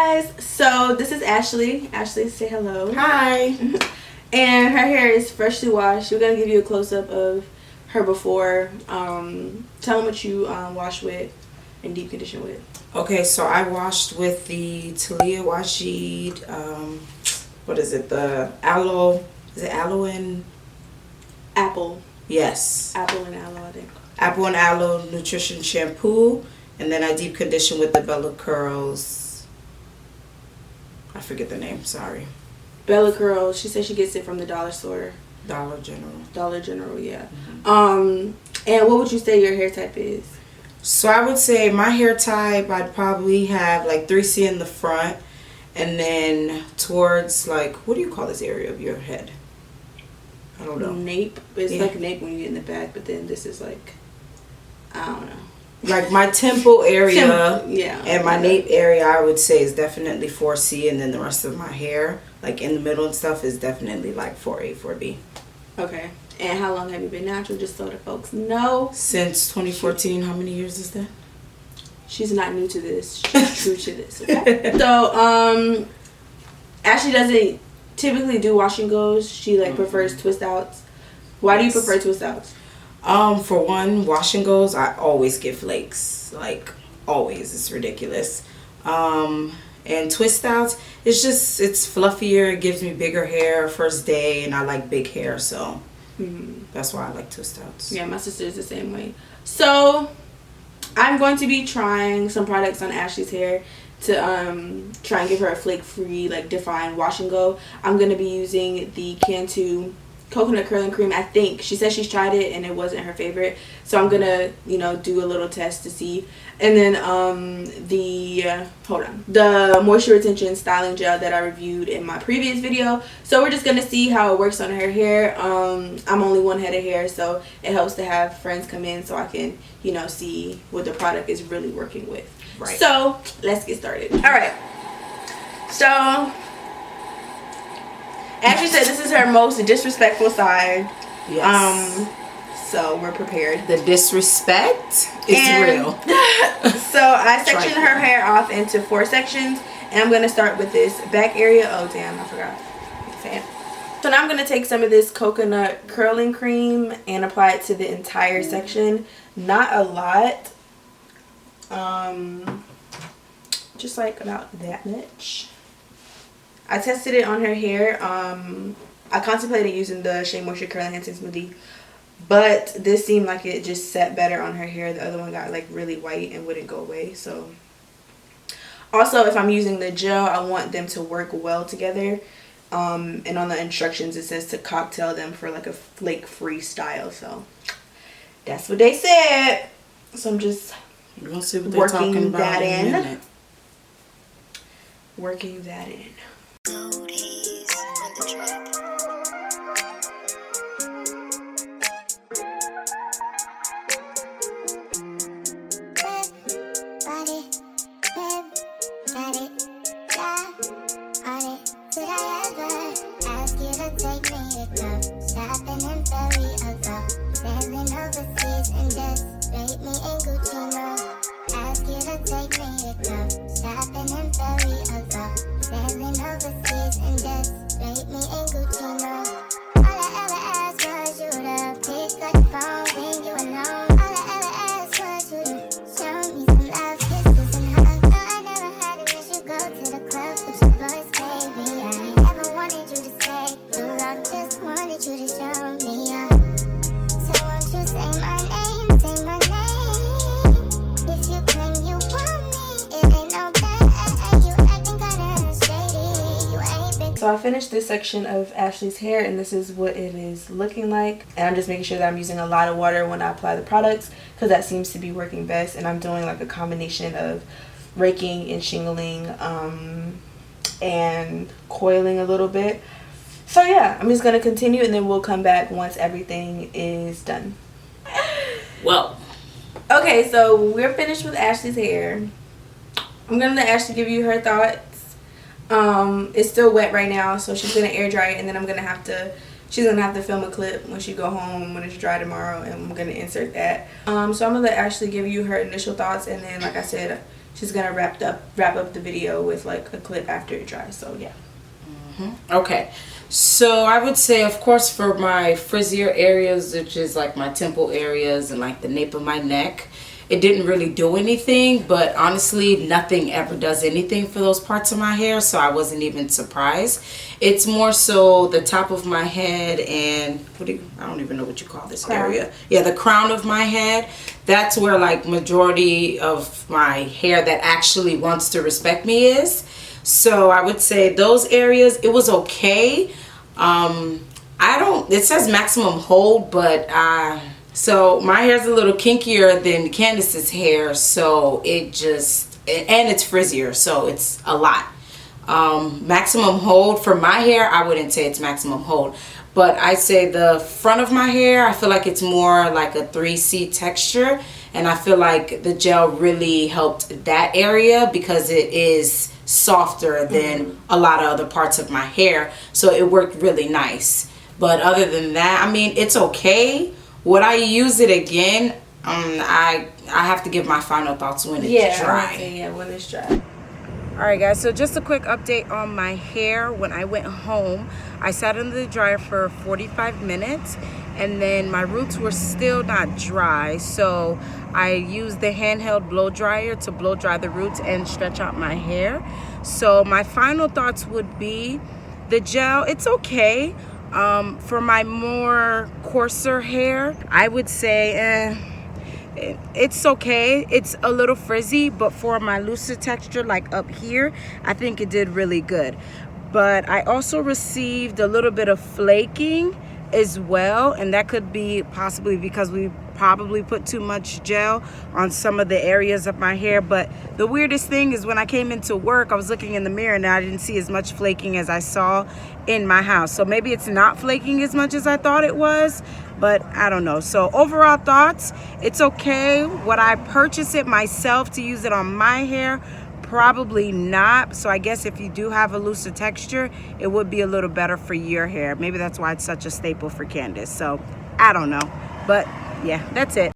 guys, so this is Ashley. Ashley, say hello. Hi. And her hair is freshly washed. We're gonna give you a close-up of her before. Tell them what you wash with and deep condition with. Okay, so I washed with the Talia Wajid, what is it, the aloe, is it aloe and? Apple. Yes. Apple and aloe, I think. Apple and aloe nutrition shampoo, and then I deep condition with the Bella Curls. I forget the name, sorry. Bella Curls, she said she gets it from the dollar store. Dollar General. Dollar General, yeah. And what would you say your hair type is? So I would say my hair type, I'd probably have like 3C in the front, and then towards like, what do you call this area of your head? I don't know. Nape. It's like nape when you get in the back, but then this is like, I don't know. Like my temple area yeah, and my nape area, I would say is definitely 4C, and then the rest of my hair, like in the middle and stuff, is definitely like 4A, 4B. Okay. And how long have you been natural, just so the folks know? Since 2014. How many years is that? She's not new to this. She's true to this. Okay? So, Ashley doesn't typically do wash and goes. She like prefers twist outs. Why do you prefer twist outs? For one, wash and goes, I always get flakes. Like always. It's ridiculous. And twist outs, it's fluffier. It gives me bigger hair first day, and I like big hair, so that's why I like twist outs. Yeah, my sister is the same way. So I'm going to be trying some products on Ashley's hair to try and give her a flake free, like defined wash and go. I'm going to be using the Cantu coconut curling cream. I think she said she's tried it and it wasn't her favorite, so I'm gonna do a little test to see. And then the moisture retention styling gel that I reviewed in my previous video. So we're just gonna see how it works on her hair. I'm only one head of hair, so it helps to have friends come in so I can see what the product is really working with. Right. So let's get started. All right, so Ashley said this is her most disrespectful side. Yes. So we're prepared. The disrespect is real. So I sectioned her hair off into 4 sections, and I'm gonna start with this back area. Oh damn, I forgot. Fan. So now I'm gonna take some of this coconut curling cream and apply it to the entire section. Not a lot. Just like about that much. I tested it on her hair. I contemplated using the Shea Moisture Curl Enhancing Smoothie, but this seemed like it just set better on her hair. The other one got like really white and wouldn't go away. So also, if I'm using the gel, I want them to work well together. And on the instructions it says to cocktail them for like a flake free style. So that's what they said. So I'm just working that in. Working that in. So I finished this section of Ashley's hair, and this is what it is looking like. And I'm just making sure that I'm using a lot of water when I apply the products, because that seems to be working best. And I'm doing like a combination of raking and shingling and coiling a little bit. So yeah, I'm just going to continue, and then we'll come back once everything is done. Well, okay, so we're finished with Ashley's hair. I'm going to let Ashley give you her thoughts. It's still wet right now, so she's gonna air dry it, and then she's gonna have to film a clip when she go home when it's dry tomorrow, and I'm gonna insert that. So I'm gonna let Ashley give you her initial thoughts, and then like I said, she's gonna wrap up the video with like a clip after it dries. So yeah. Okay, so I would say, of course, for my frizzier areas, which is like my temple areas and like the nape of my neck, it didn't really do anything. But honestly, nothing ever does anything for those parts of my hair, so I wasn't even surprised. It's more so the top of my head and I don't even know what you call this crown. area. Yeah, the crown of my head. That's where like majority of my hair that actually wants to respect me is. So I would say those areas, it was okay. It says maximum hold, but so my hair's a little kinkier than Candace's hair, so and it's frizzier, so it's a lot. Maximum hold for my hair, I wouldn't say it's maximum hold, but I say the front of my hair, I feel like it's more like a 3C texture, and I feel like the gel really helped that area because it is softer than a lot of other parts of my hair, so it worked really nice. But other than that, I mean, it's okay. Would I use it again? I have to give my final thoughts when it's dry. Yeah, when it's dry. Alright guys, so just a quick update on my hair. When I went home, I sat in the dryer for 45 minutes and then my roots were still not dry, so I used the handheld blow dryer to blow dry the roots and stretch out my hair. So my final thoughts would be the gel, it's okay. For my more coarser hair, I would say it's okay. It's a little frizzy, but for my looser texture like up here, I think it did really good. But I also received a little bit of flaking as well, and that could be possibly because we probably put too much gel on some of the areas of my hair. But the weirdest thing is when I came into work, I was looking in the mirror and I didn't see as much flaking as I saw in my house. So maybe it's not flaking as much as I thought it was, but I don't know. So overall thoughts, it's okay. Would I purchase it myself to use it on my hair? Probably not. So I guess if you do have a looser texture, it would be a little better for your hair. Maybe that's why it's such a staple for Candace. So I don't know. But yeah, that's it.